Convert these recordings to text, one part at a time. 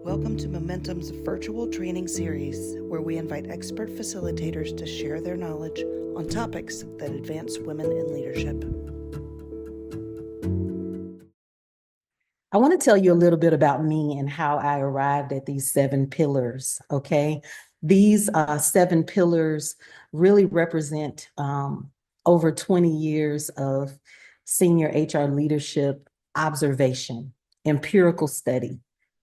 Welcome to Momentum's virtual training series, where we invite expert facilitators to share their knowledge on topics that advance women in leadership. I want to tell you a little bit about me and how I arrived at these 7 pillars, okay? These 7 pillars really represent over 20 years of senior HR leadership observation, empirical study,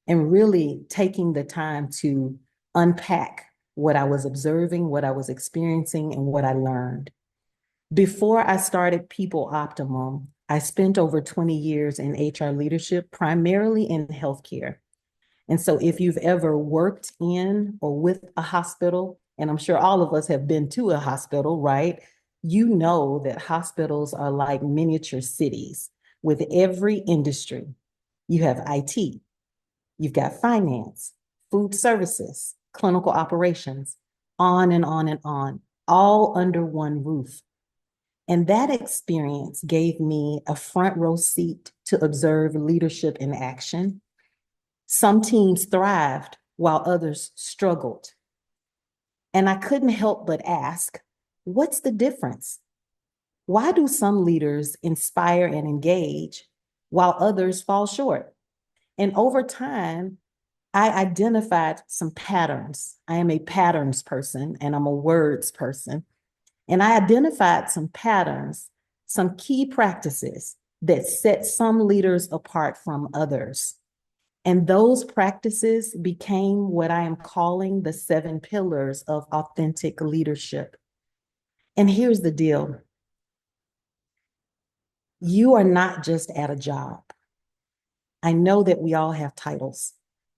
and really taking the time to unpack what I was observing, what I was experiencing, and what I learned. Before I started People Optimum, I spent over 20 years in HR leadership, primarily in healthcare. And so if you've ever worked in or with a hospital, and I'm sure all of us have been to a hospital, right? You know that hospitals are like miniature cities with every industry. You have IT, you've got finance, food services, clinical operations, on and on and on, all under one roof. And that experience gave me a front row seat to observe leadership in action. Some teams thrived while others struggled. And I couldn't help but ask, what's the difference? Why do some leaders inspire and engage while others fall short? And over time, I identified some patterns. I am a patterns person and I'm a words person. And I identified some patterns, some key practices that set some leaders apart from others. And those practices became what I am calling the 7 pillars of authentic leadership. And here's the deal. You are not just at a job. I know that we all have titles,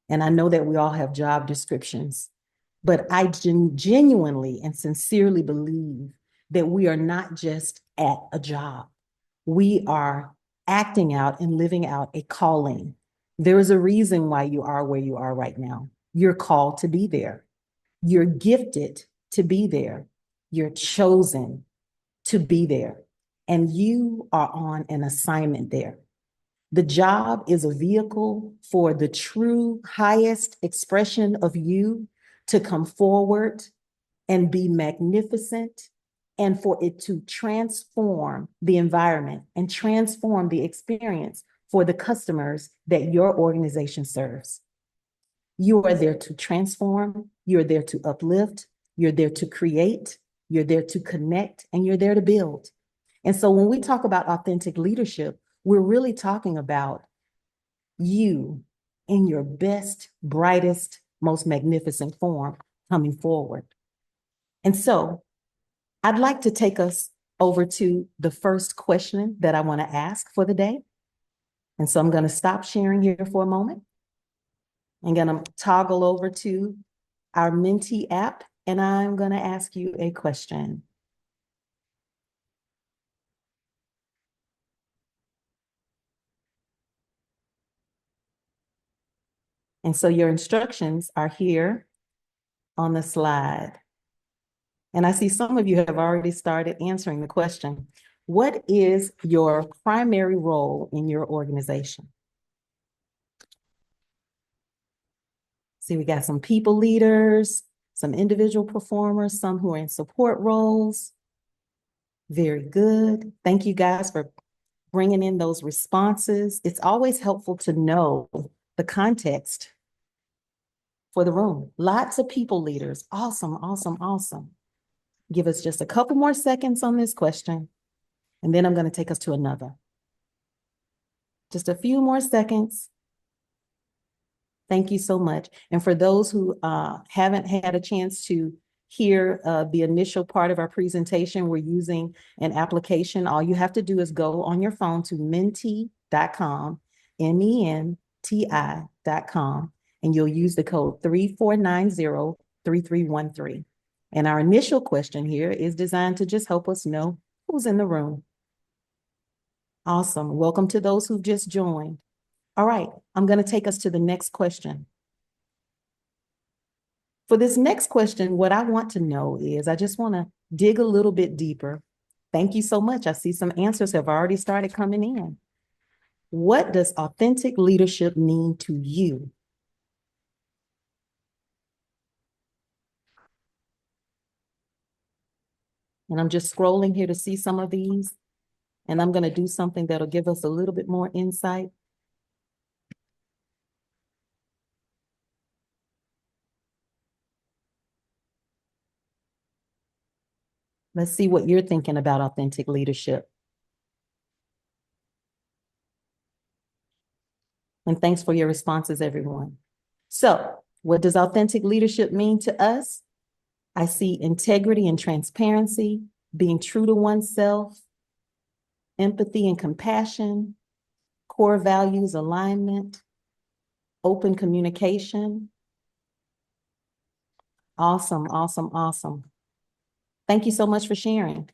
and I know that we all have job descriptions, but I genuinely and sincerely believe that we are not just at a job. We are acting out and living out a calling. There is a reason why you are where you are right now. You're called to be there. You're gifted to be there. You're chosen to be there. And you are on an assignment there. The job is a vehicle for the true highest expression of you to come forward and be magnificent, and for it to transform the environment and transform the experience for the customers that your organization serves. You are there to transform, you're there to uplift, you're there to create, you're there to connect, and you're there to build. And so when we talk about authentic leadership, we're really talking about you in your best, brightest, most magnificent form coming forward. And so I'd like to take us over to the first question that I want to ask for the day. And so I'm going to stop sharing here for a moment. I'm going to toggle over to our Menti app, and I'm going to ask you a question. And so your instructions are here on the slide. And I see some of you have already started answering the question. What is your primary role in your organization? See, we got some people leaders, some individual performers, some who are in support roles. Very good. Thank you guys for bringing in those responses. It's always helpful to know the context for the room. Lots of people leaders. Awesome, awesome, awesome. Give us just a couple more seconds on this question, and then I'm going to take us to another. Just a few more seconds. Thank you so much. And for those who haven't had a chance to hear the initial part of our presentation, we're using an application. All you have to do is go on your phone to menti.com, menti.com, and you'll use the code 3490-3313. And our initial question here is designed to just help us know who's in the room. Awesome. Welcome to those who've just joined. All right, I'm going to take us to the next question. For this next question, what I want to know is, I just want to dig a little bit deeper. Thank you so much. I see some answers have already started coming in. What does authentic leadership mean to you? And I'm just scrolling here to see some of these. And I'm going to do something that'll give us a little bit more insight. Let's see what you're thinking about authentic leadership. And thanks for your responses, everyone. So, what does authentic leadership mean to us? I see integrity and transparency, being true to oneself, empathy and compassion, core values alignment, open communication. Awesome, awesome, awesome. Thank you so much for sharing.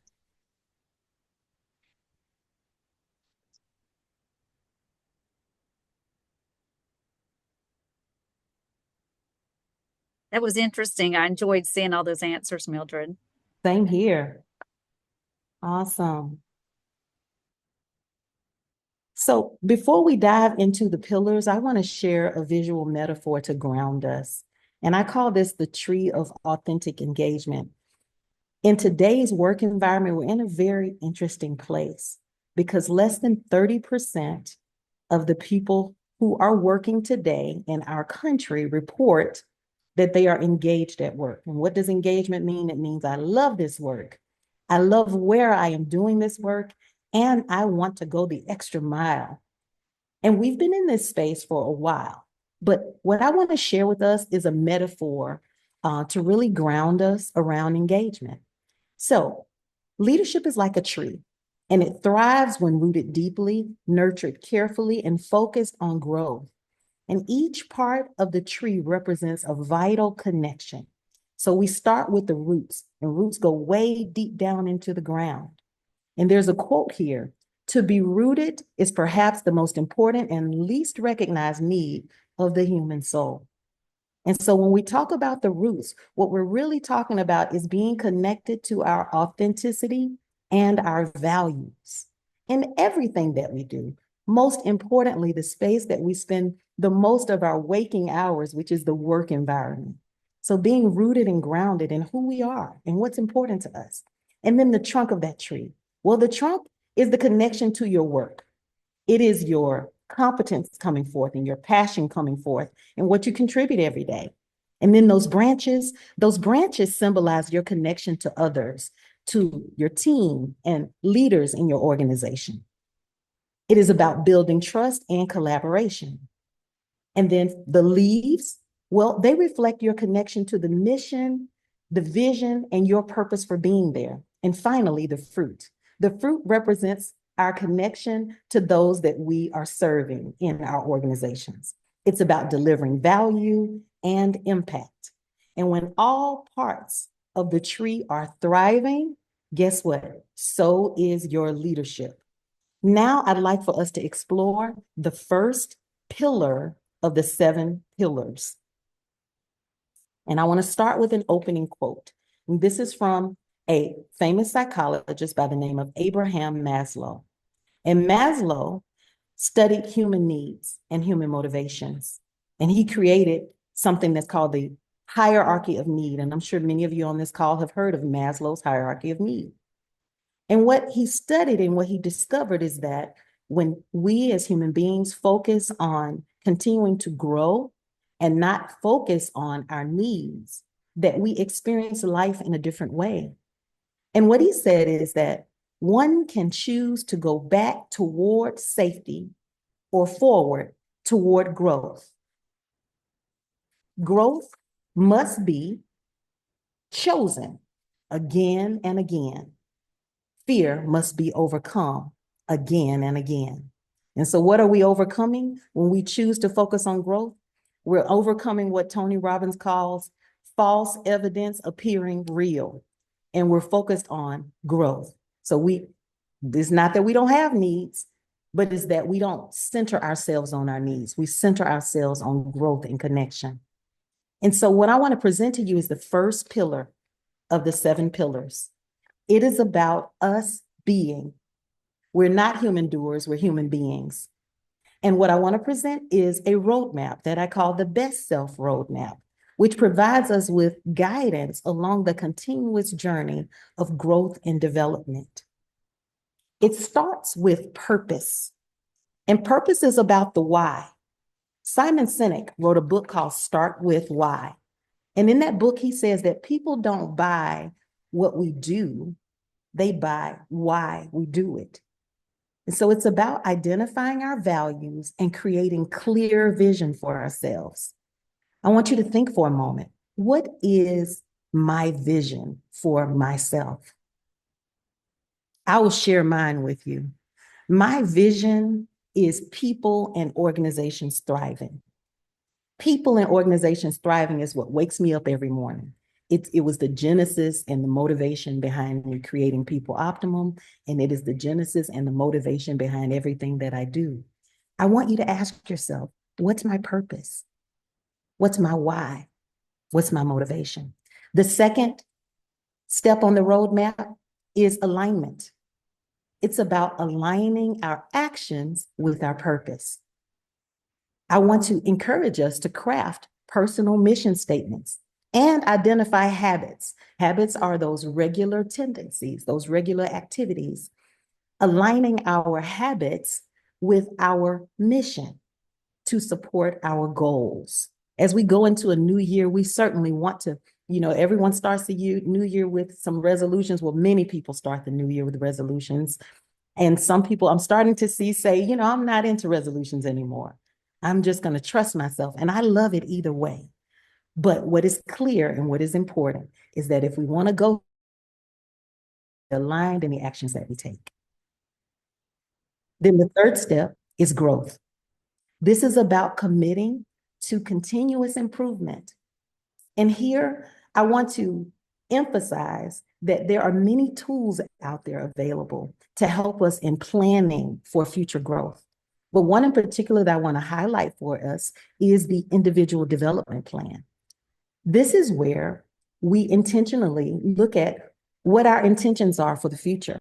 That was interesting. I enjoyed seeing all those answers, Mildred. Same here. Awesome. So before we dive into the pillars, I want to share a visual metaphor to ground us. And I call this the tree of authentic engagement. In today's work environment, we're in a very interesting place because less than 30% of the people who are working today in our country report that they are engaged at work. And what does engagement mean? It means I love this work. I love where I am doing this work, and I want to go the extra mile. And we've been in this space for a while. But what I want to share with us is a metaphor to really ground us around engagement. So, leadership is like a tree, and it thrives when rooted deeply, nurtured carefully, and focused on growth. And each part of the tree represents a vital connection. So we start with the roots, and roots go way deep down into the ground. And there's a quote here: to be rooted is perhaps the most important and least recognized need of the human soul. And so when we talk about the roots, what we're really talking about is being connected to our authenticity and our values in everything that we do. Most importantly, the space that we spend the most of our waking hours, which is the work environment. So being rooted and grounded in who we are and what's important to us. And then the trunk of that tree. Well, the trunk is the connection to your work. It is your competence coming forth and your passion coming forth and what you contribute every day. And then those branches symbolize your connection to others, to your team and leaders in your organization. It is about building trust and collaboration. And then the leaves, well, they reflect your connection to the mission, the vision, and your purpose for being there. And finally, the fruit. The fruit represents our connection to those that we are serving in our organizations. It's about delivering value and impact. And when all parts of the tree are thriving, guess what? So is your leadership. Now I'd like for us to explore the first pillar of the 7 pillars. And I want to start with an opening quote. And this is from a famous psychologist by the name of Abraham Maslow. And Maslow studied human needs and human motivations. And he created something that's called the hierarchy of need. And I'm sure many of you on this call have heard of Maslow's hierarchy of need. And what he studied and what he discovered is that when we as human beings focus on continuing to grow and not focus on our needs, that we experience life in a different way. And what he said is that one can choose to go back toward safety or forward toward growth. Growth must be chosen again and again. Fear must be overcome again and again. And so what are we overcoming when we choose to focus on growth? We're overcoming what Tony Robbins calls false evidence appearing real. And we're focused on growth. So it's not that we don't have needs, but it's that we don't center ourselves on our needs. We center ourselves on growth and connection. And so what I want to present to you is the first pillar of the 7 pillars. It is about us being. We're not human doers, we're human beings. And what I want to present is a roadmap that I call the best self roadmap, which provides us with guidance along the continuous journey of growth and development. It starts with purpose, and purpose is about the why. Simon Sinek wrote a book called Start With Why. And in that book, he says that people don't buy what we do, they buy why we do it. And so it's about identifying our values and creating clear vision for ourselves. I want you to think for a moment. What is my vision for myself? I will share mine with you. My vision is people and organizations thriving. People and organizations thriving is what wakes me up every morning. It was the genesis and the motivation behind me creating People Optimum, and it is the genesis and the motivation behind everything that I do. I want you to ask yourself, what's my purpose? What's my why? What's my motivation? The second step on the roadmap is alignment. It's about aligning our actions with our purpose. I want to encourage us to craft personal mission statements and identify habits. Habits are those regular tendencies, those regular activities, aligning our habits with our mission to support our goals. As we go into a new year, we certainly want to, everyone starts the new year with some resolutions. Well, many people start the new year with resolutions. And some people I'm starting to see say, I'm not into resolutions anymore. I'm just going to trust myself. And I love it either way. But what is clear and what is important is that if we want to go aligned in the actions that we take. Then the third step is growth. This is about committing to continuous improvement. And here I want to emphasize that there are many tools out there available to help us in planning for future growth. But one in particular that I want to highlight for us is the individual development plan. This is where we intentionally look at what our intentions are for the future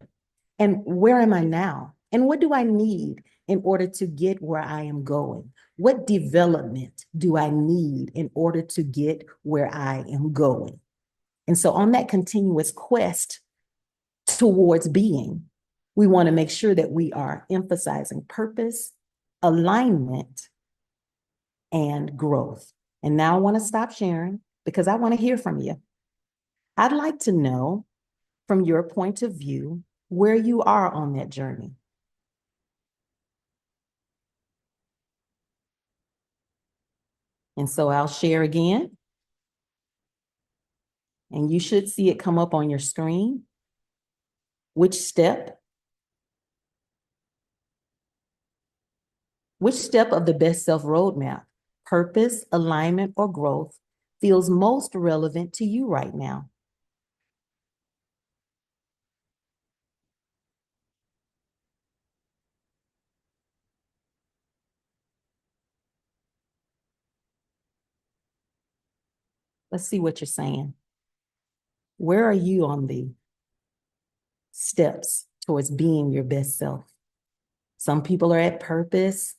and where am I now? And what do I need in order to get where I am going? What development do I need in order to get where I am going? And so on that continuous quest towards being, we want to make sure that we are emphasizing purpose, alignment, and growth. And now I want to stop sharing because I want to hear from you. I'd like to know from your point of view where you are on that journey. And so I'll share again. And you should see it come up on your screen. Which step of the Best Self Roadmap, purpose, alignment, or growth, feels most relevant to you right now? Let's see what you're saying. Where are you on the steps towards being your best self? Some people are at purpose.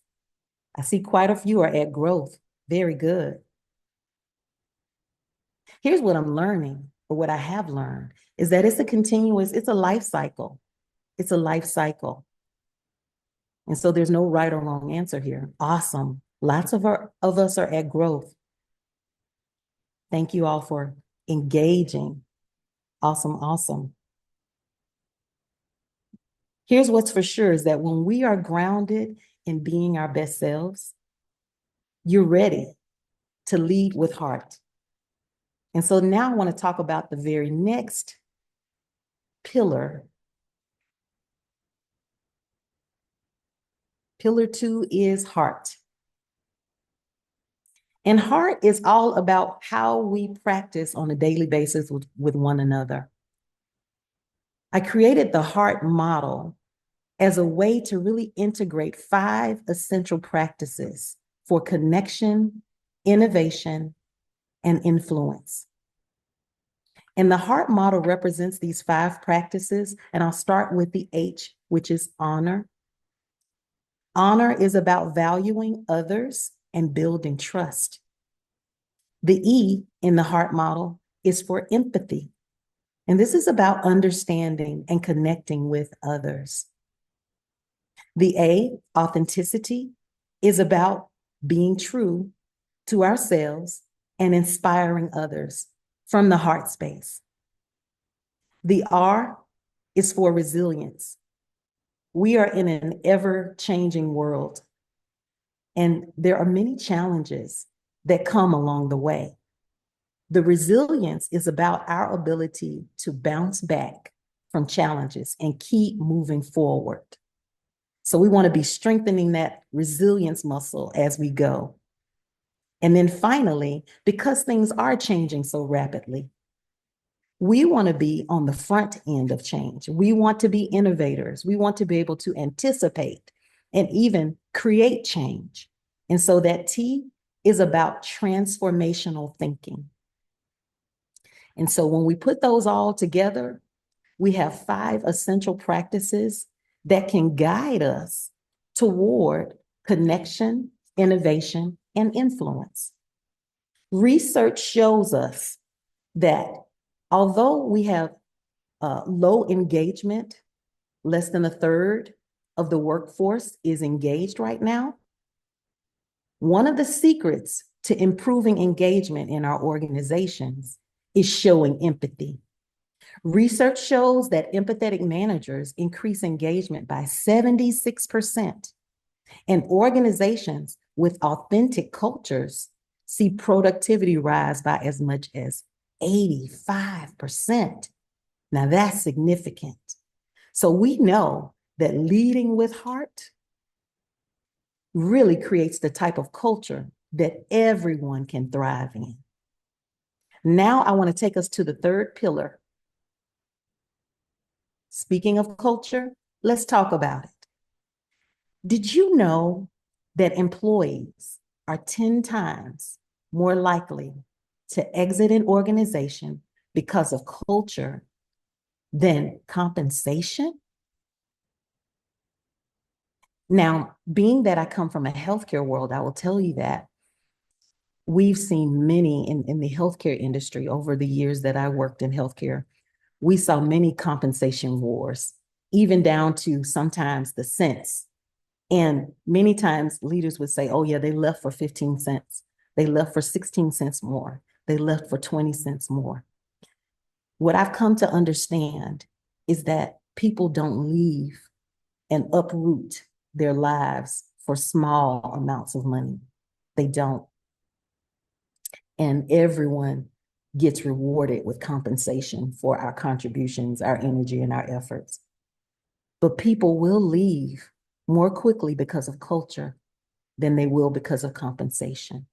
I see quite a few are at growth. Very good. Here's what I'm learning, or what I have learned, is that it's a life cycle. It's a life cycle. And so there's no right or wrong answer here. Awesome. Lots of us are at growth. Thank you all for engaging. Awesome, awesome. Here's what's for sure is that when we are grounded in being our best selves, you're ready to lead with heart. And so now I want to talk about the very next pillar. Pillar 2 is heart. And heart is all about how we practice on a daily basis with one another. I created the heart model as a way to really integrate 5 essential practices for connection, innovation, and influence. And the heart model represents these 5 practices, and I'll start with the H, which is honor. Honor is about valuing others and building trust. The E in the heart model is for empathy. And this is about understanding and connecting with others. The A, authenticity, is about being true to ourselves and inspiring others from the heart space. The R is for resilience. We are in an ever-changing world, and there are many challenges that come along the way. The resilience is about our ability to bounce back from challenges and keep moving forward. So we want to be strengthening that resilience muscle as we go. And then finally, because things are changing so rapidly, we want to be on the front end of change. We want to be innovators. We want to be able to anticipate and even create change. And so that T is about transformational thinking. And so when we put those all together, we have 5 essential practices that can guide us toward connection, innovation, and influence. Research shows us that although we have low engagement, less than a third of the workforce is engaged right now, one of the secrets to improving engagement in our organizations is showing empathy. Research shows that empathetic managers increase engagement by 76%, and organizations with authentic cultures see productivity rise by as much as 85%. Now that's significant. So we know that leading with heart really creates the type of culture that everyone can thrive in. Now I want to take us to the third pillar. Speaking of culture, let's talk about it. Did you know that employees are 10 times more likely to exit an organization because of culture than compensation? Now, being that I come from a healthcare world, I will tell you that we've seen many in the healthcare industry over the years that I worked in healthcare. We saw many compensation wars, even down to sometimes the cents. And many times leaders would say, oh yeah, they left for 15 cents. They left for 16 cents more. They left for 20 cents more. What I've come to understand is that people don't leave and uproot their lives for small amounts of money. They don't. And everyone gets rewarded with compensation for our contributions, our energy, and our efforts. But people will leave more quickly because of culture than they will because of compensation.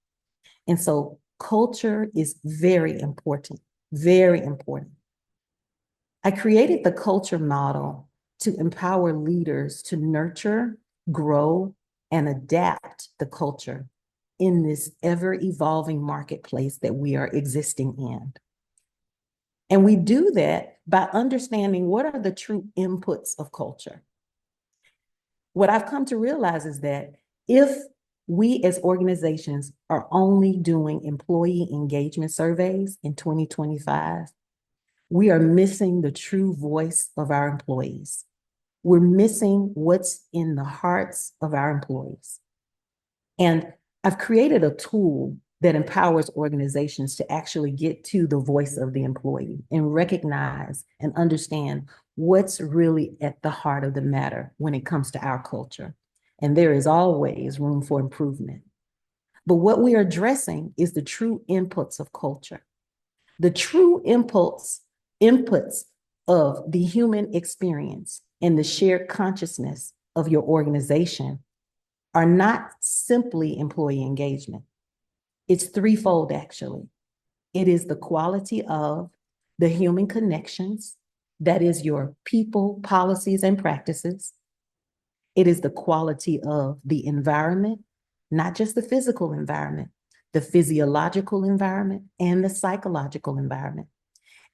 And so culture is very important, very important. I created the culture model to empower leaders to nurture, grow, and adapt the culture in this ever-evolving marketplace that we are existing in. And we do that by understanding what are the true inputs of culture. What I've come to realize is that if we as organizations are only doing employee engagement surveys in 2025, we are missing the true voice of our employees. We're missing what's in the hearts of our employees. And I've created a tool that empowers organizations to actually get to the voice of the employee and recognize and understand what's really at the heart of the matter when it comes to our culture. And there is always room for improvement. But what we are addressing is the true inputs of culture. The true inputs of the human experience and the shared consciousness of your organization are not simply employee engagement. It's threefold, actually. It is the quality of the human connections, that is your people, policies, and practices. It is the quality of the environment, not just the physical environment, the physiological environment and the psychological environment.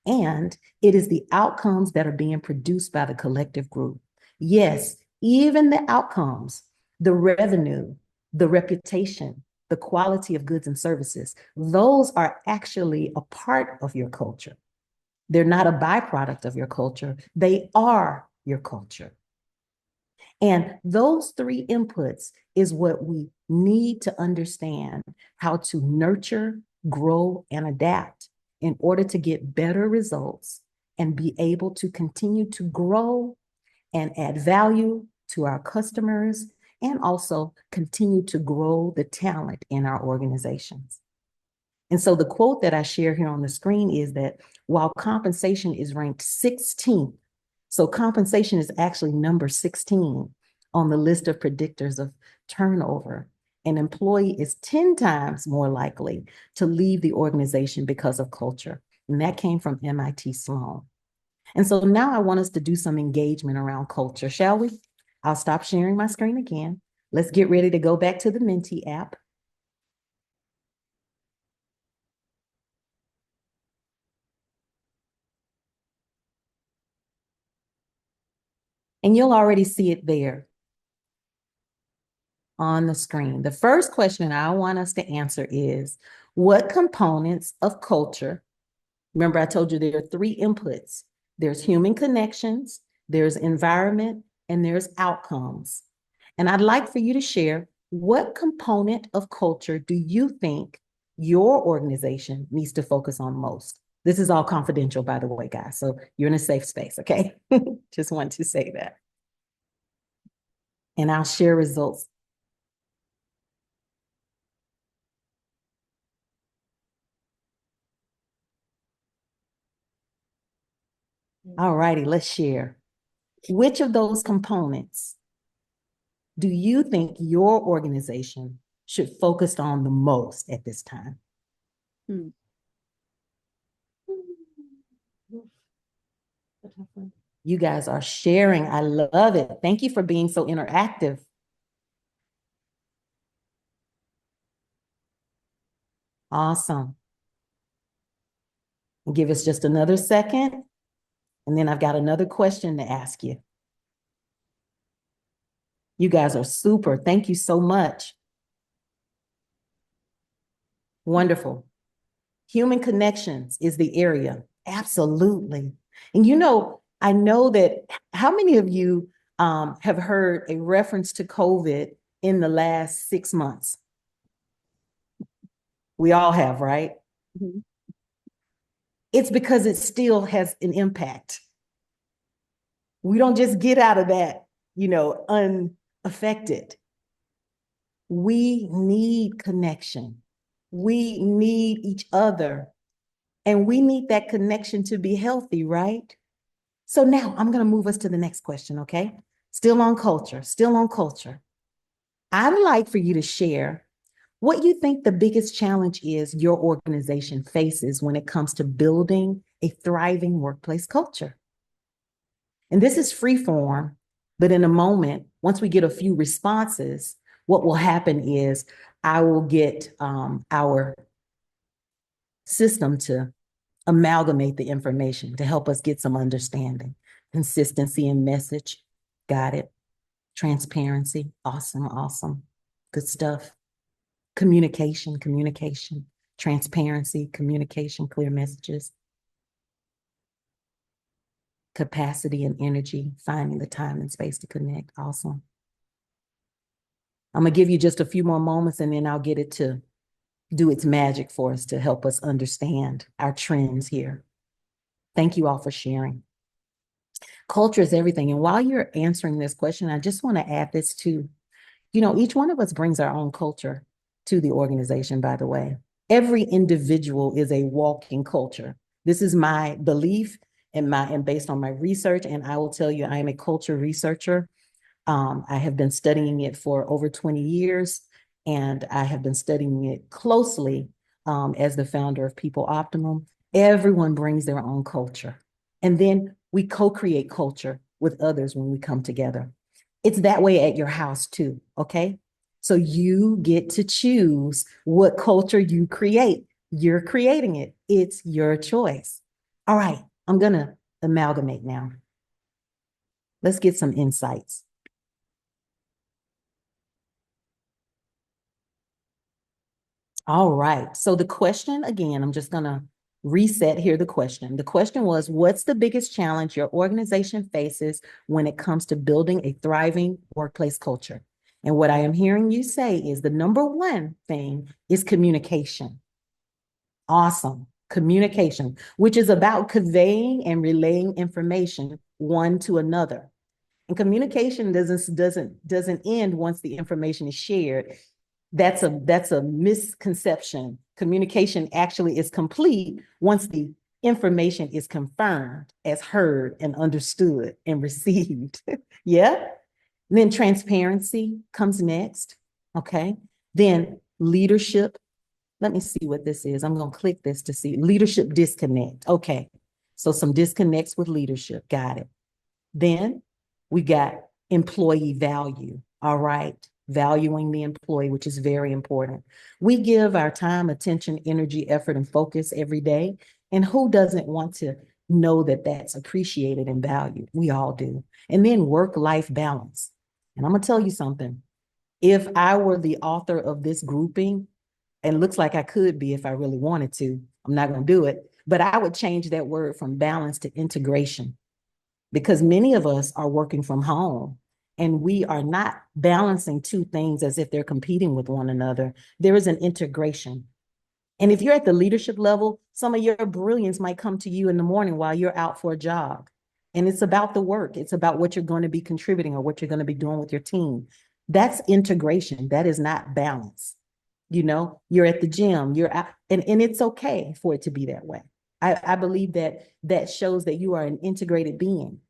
And it is the outcomes that are being produced by the collective group. Yes, even the outcomes, the revenue, the reputation, the the quality of goods and services. Those are actually a part of your culture. They're not a byproduct of your culture. They are your culture. And those three inputs is what we need to understand how to nurture, grow, and adapt in order to get better results and be able to continue to grow and add value to our customers and also continue to grow the talent in our organizations. And so the quote that I share here on the screen is that while compensation is ranked 16th, so compensation is actually number 16 on the list of predictors of turnover, an employee is 10 times more likely to leave the organization because of culture. And that came from MIT Sloan. And so now I want us to do some engagement around culture, shall we? I'll stop sharing my screen again. Let's get ready to go back to the Menti app. And you'll already see it there on the screen. The first question I want us to answer is, what components of culture, remember I told you there are three inputs. There's human connections, there's environment, and there's outcomes. And I'd like for you to share what component of culture do you think your organization needs to focus on most? This is all confidential, by the way, guys. So you're in a safe space, okay? Just want to say that. And I'll share results. All righty, let's share. Which of those components do you think your organization should focus on the most at this time? You guys are sharing. I love it. Thank you for being so interactive. Awesome. Give us just another second, and then I've got another question to ask you. You guys are super. Thank you so much. Wonderful. Human connections is the area. Absolutely. And you know, I know that how many of you have heard a reference to COVID in the last 6 months? We all have, right? Mm-hmm. It's because it still has an impact. We don't just get out of that, unaffected. We need connection. We need each other. And we need that connection to be healthy, right? So now I'm going to move us to the next question, okay? Still on culture, still on culture. I'd like for you to share what you think the biggest challenge is your organization faces when it comes to building a thriving workplace culture. And this is free form, but in a moment, once we get a few responses, what will happen is I will get our system to amalgamate the information to help us get some understanding. Consistency in message, got it. Transparency, awesome, awesome. Good stuff. Communication, transparency, communication, clear messages. Capacity and energy, finding the time and space to connect, awesome. I'm gonna give you just a few more moments and then I'll get it to do its magic for us to help us understand our trends here. Thank you all for sharing. Culture is everything. And while you're answering this question, I just want to add this too. Each one of us brings our own culture to the organization, by the way. Every individual is a walking culture. This is my belief and based on my research. And I will tell you, I am a culture researcher. I have been studying it for over 20 years. And I have been studying it closely as the founder of People Optimum. Everyone brings their own culture. And then we co-create culture with others when we come together. It's that way at your house too, okay? So you get to choose what culture you create. You're creating it. It's your choice. All right, I'm gonna amalgamate now. Let's get some insights. All right. So the question again, I'm just going to reset here the question. The question was, what's the biggest challenge your organization faces when it comes to building a thriving workplace culture? And what I am hearing you say is the number one thing is communication. Awesome. Communication, which is about conveying and relaying information one to another. And communication doesn't end once the information is shared. That's a misconception. Communication actually is complete once the information is confirmed as heard and understood and received. Yeah. And then transparency comes next. Okay. Then leadership. Let me see what this is. I'm going to click this to see leadership disconnect. Okay. So some disconnects with leadership. Got it. Then we got employee value. All right. Valuing the employee, which is very important. We give our time, attention, energy, effort, and focus every day. And who doesn't want to know that that's appreciated and valued? We all do. And then work-life balance. And I'm going to tell you something. If I were the author of this grouping, and looks like I could be if I really wanted to, I'm not going to do it, but I would change that word from balance to integration, because many of us are working from home and we are not balancing two things as if they're competing with one another. There is an integration. And if you're at the leadership level, some of your brilliance might come to you in the morning while you're out for a jog. And it's about the work. It's about what you're going to be contributing or what you're going to be doing with your team. That's integration. That is not balance. You know, you're at the gym, you're out, and it's okay for it to be that way. I believe that shows that you are an integrated being.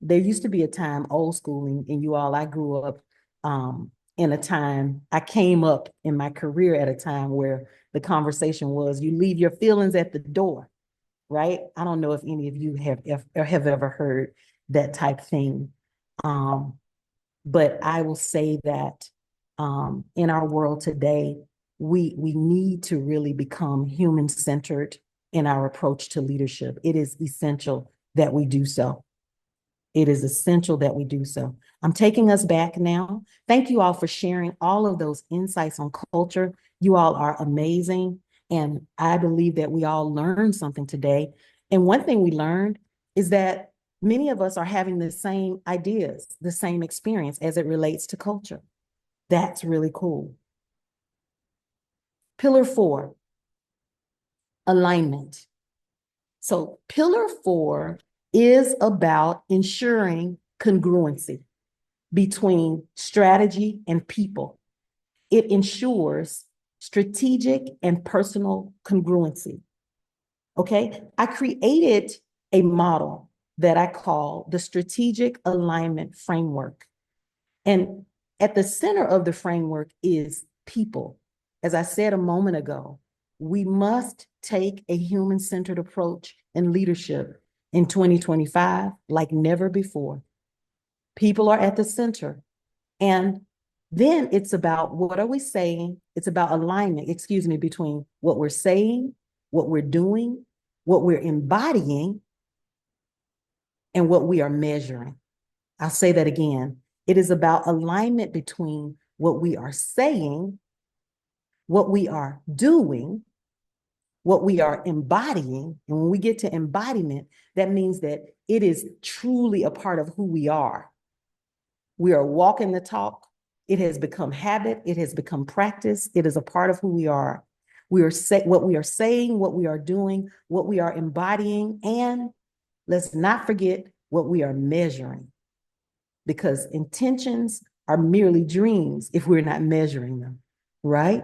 There used to be a time, old schooling, and you all, I grew up in a time, I came up in my career at a time where the conversation was, you leave your feelings at the door, right? I don't know if any of you have ever heard that type thing. But I will say that in our world today, we need to really become human-centered in our approach to leadership. It is essential that we do so. It is essential that we do so. I'm taking us back now. Thank you all for sharing all of those insights on culture. You all are amazing. And I believe that we all learned something today. And one thing we learned is that many of us are having the same ideas, the same experience as it relates to culture. That's really cool. Pillar 4, alignment. So pillar 4 is about ensuring congruency between strategy and people. It ensures strategic and personal congruency. Okay, I created a model that I call the strategic alignment framework. And at the center of the framework is people. As I said a moment ago, we must take a human-centered approach in leadership in 2025 like never before. People are at the center. And then it's about what are we saying? It's about alignment, between what we're saying, what we're doing, what we're embodying, and what we are measuring. I'll say that again. It is about alignment between what we are saying, what we are doing, what we are embodying. And when we get to embodiment, that means that it is truly a part of who we are. We are walking the talk. It has become habit. It has become practice. It is a part of who we are. What we are saying, what we are doing, what we are embodying, and let's not forget what we are measuring, because intentions are merely dreams if we're not measuring them, right?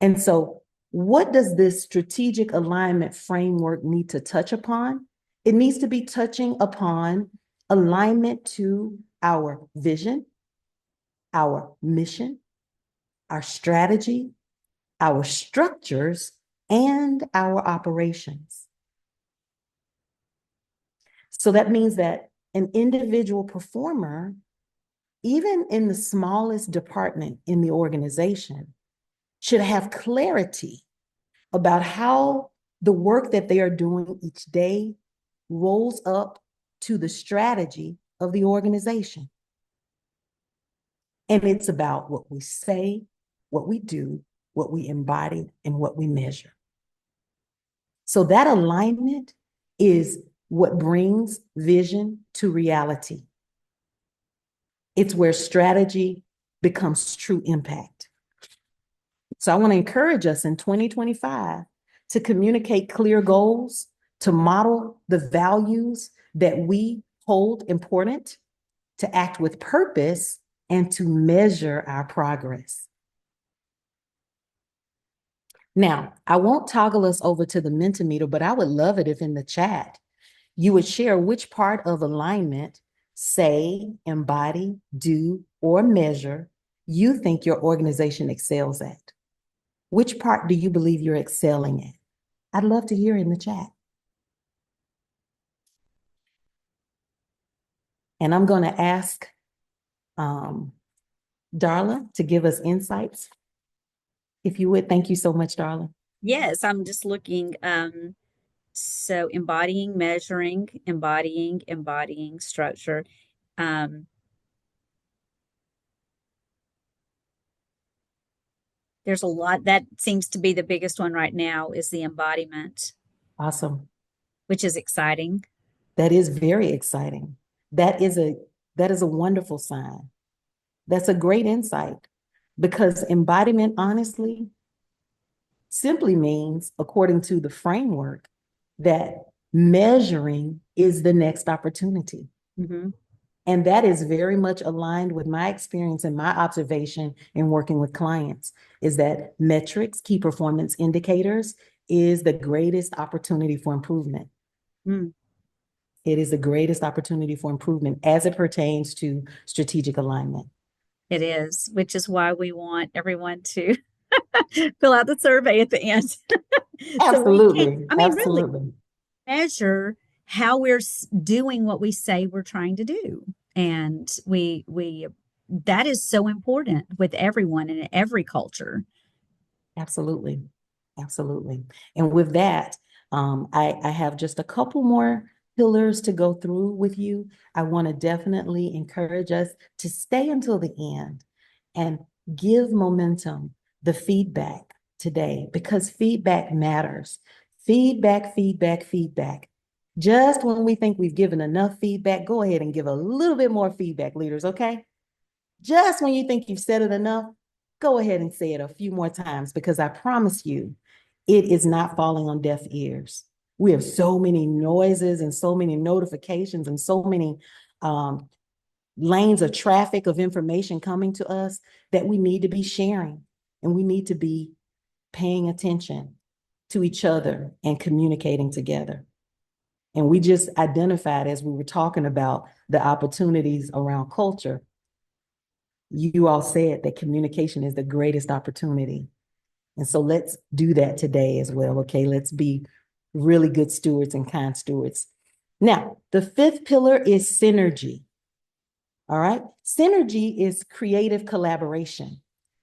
And so what does this strategic alignment framework need to touch upon? It needs to be touching upon alignment to our vision, our mission, our strategy, our structures, and our operations. So that means that an individual performer, even in the smallest department in the organization, should have clarity about how the work that they are doing each day rolls up to the strategy of the organization. And it's about what we say, what we do, what we embody, and what we measure. So that alignment is what brings vision to reality. It's where strategy becomes true impact. So I want to encourage us in 2025 to communicate clear goals, to model the values that we hold important, to act with purpose, and to measure our progress. Now, I won't toggle us over to the Mentimeter, but I would love it if in the chat you would share which part of alignment, say, embody, do, or measure you think your organization excels at. Which part do you believe you're excelling at? I'd love to hear in the chat. And I'm going to ask Darla to give us insights. If you would, thank you so much, Darla. Yes, I'm just looking. So embodying, measuring, embodying structure. There's a lot that seems to be the biggest one right now is the embodiment, Awesome. which is exciting. That is very exciting. That is a wonderful sign. That's a great insight, because embodiment, honestly, simply means, according to the framework, that measuring is the next opportunity. Mm-hmm. And that is very much aligned with my experience and my observation in working with clients, is that metrics, key performance indicators, is the greatest opportunity for improvement. Mm. It is the greatest opportunity for improvement as it pertains to strategic alignment. It is, which is why we want everyone to fill out the survey at the end. So we Absolutely. can, I mean, really Absolutely. measure how we're doing what we say we're trying to do. And we that is so important with everyone in every culture. Absolutely. Absolutely. And with that, I have just a couple more pillars to go through with you. I want to definitely encourage us to stay until the end and give momentum, the feedback today, because feedback matters. Feedback, feedback, feedback. Just when we think we've given enough feedback, go ahead and give a little bit more feedback, leaders, okay? Just when you think you've said it enough, go ahead and say it a few more times, because I promise you, it is not falling on deaf ears. We have so many noises and so many notifications and so many lanes of traffic of information coming to us that we need to be sharing, and we need to be paying attention to each other and communicating together. And we just identified, as we were talking about the opportunities around culture, you all said that communication is the greatest opportunity. And so let's do that today as well, okay? Let's be really good stewards and kind stewards. Now, the fifth pillar is synergy, all right? Synergy is creative collaboration.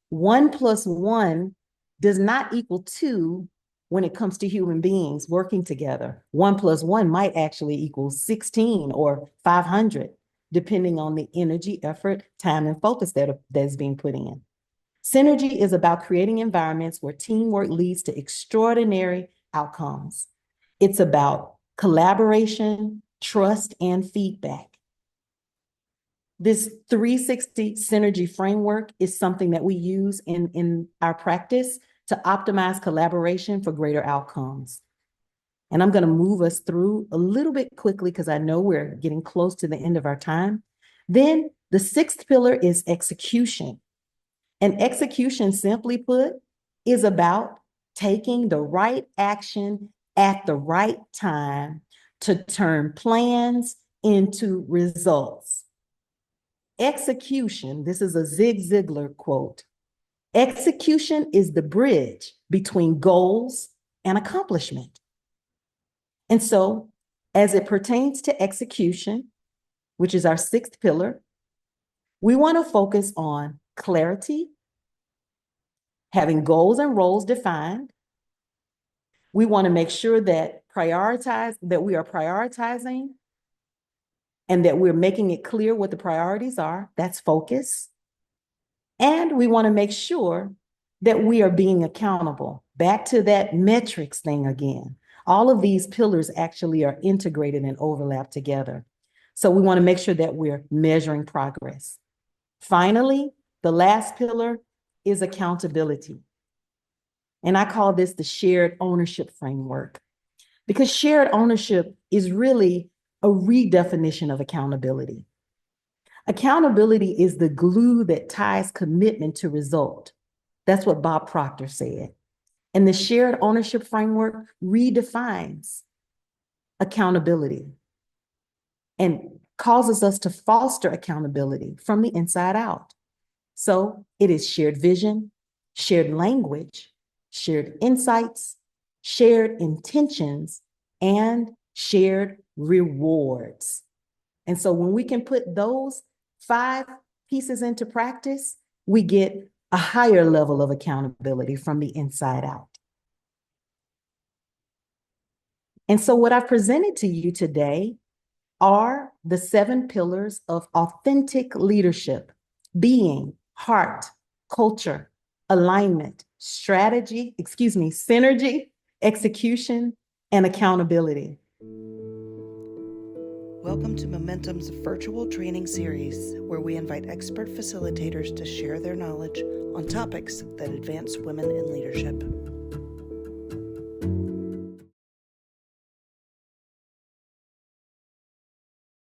1 + 1 does not equal 2 when it comes to human beings working together. 1 + 1 might actually equal 16 or 500, depending on the energy, effort, time, and focus that's being put in. Synergy is about creating environments where teamwork leads to extraordinary outcomes. It's about collaboration, trust, and feedback. This 360 synergy framework is something that we use in our practice to optimize collaboration for greater outcomes. And I'm going to move us through a little bit quickly because I know we're getting close to the end of our time. Then the sixth pillar is execution. And execution, simply put, is about taking the right action at the right time to turn plans into results. Execution, this is a Zig Ziglar quote, execution is the bridge between goals and accomplishment. And so, as it pertains to execution, which is our sixth pillar, we want to focus on clarity, having goals and roles defined. We want to make sure that we are prioritizing and that we're making it clear what the priorities are. That's focus. And we want to make sure that we are being accountable. Back to that metrics thing again. All of these pillars actually are integrated and overlap together. So we want to make sure that we're measuring progress. Finally, the last pillar is accountability. And I call this the shared ownership framework, because shared ownership is really a redefinition of accountability. Accountability is the glue that ties commitment to result. That's what Bob Proctor said. And the shared ownership framework redefines accountability and causes us to foster accountability from the inside out. So it is shared vision, shared language, shared insights, shared intentions, and shared rewards. And so when we can put those 5 pieces into practice, we get a higher level of accountability from the inside out. And so what I've presented to you today are the 7 pillars of authentic leadership: being, heart, culture, alignment, synergy, execution, and accountability. Welcome to Momentum's virtual training series, where we invite expert facilitators to share their knowledge on topics that advance women in leadership.